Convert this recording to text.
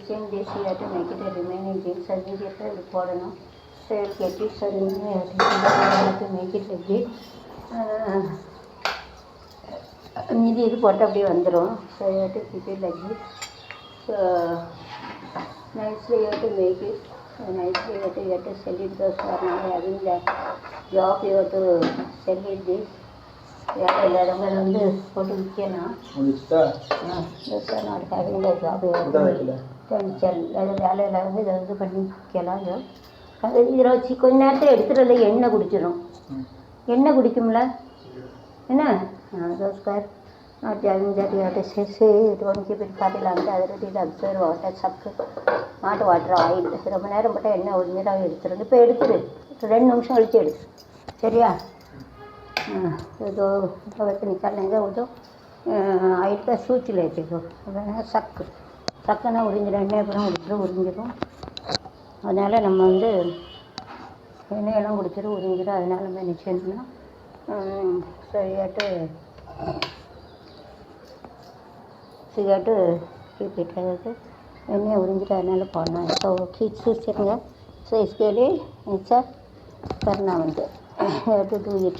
change this here to make it a remaining jeans. So this is the போடணும். So you will get it. So you have to make it like this. மீதி இது போட்டு அப்படியே வந்துடும். So you have to keep it like this. So nicely you have to make it. So nicely you have to sell it because you are now having the job, you have to sell it this. வேலை இல்லாதவங்க வந்து போட்டு விற்கலாம். Those are not having the job, you have to sell. வேலை இல்லாதவங்க இதை வந்து பண்ணி விற்கலாம். அது இதில் வச்சு கொஞ்ச நேரத்தில் எடுத்துகிட்டு எண்ணெய் குடிச்சிடும். எண்ணெய் குடிக்கும்ல என்ன square not having that you have to say don't keep it for long. Other it absorb water suck not water oil. ரொம்ப நேரம் போட்டால் எண்ணெய் ஒரு நேரம் எடுத்துடும். இப்போ எடுத்துரு 2 நிமிஷம் கழிச்சு எடு சரியா. तो वैसे निकाल लेंगे वो जो आइट का सूच लेते हो சக்குன்னா உறிஞ்சிடும். எண்ணெய் அப்புறம் உறிஞ்சிடும். அதனால் நம்ம வந்து எண்ணெயெல்லாம் குடிச்சிடும் உறிஞ்சிடும். அதனால் நம்ம என்ன செய்யணும்னா சிகரெட்டு கீப்பிட்டு அதாவது எண்ணெயை உறிஞ்சிட்டு அதனால் போடணும். ஸோ கீச் சூச்சிருங்க. ஸோ इसके ऐसा करना வந்து to do it.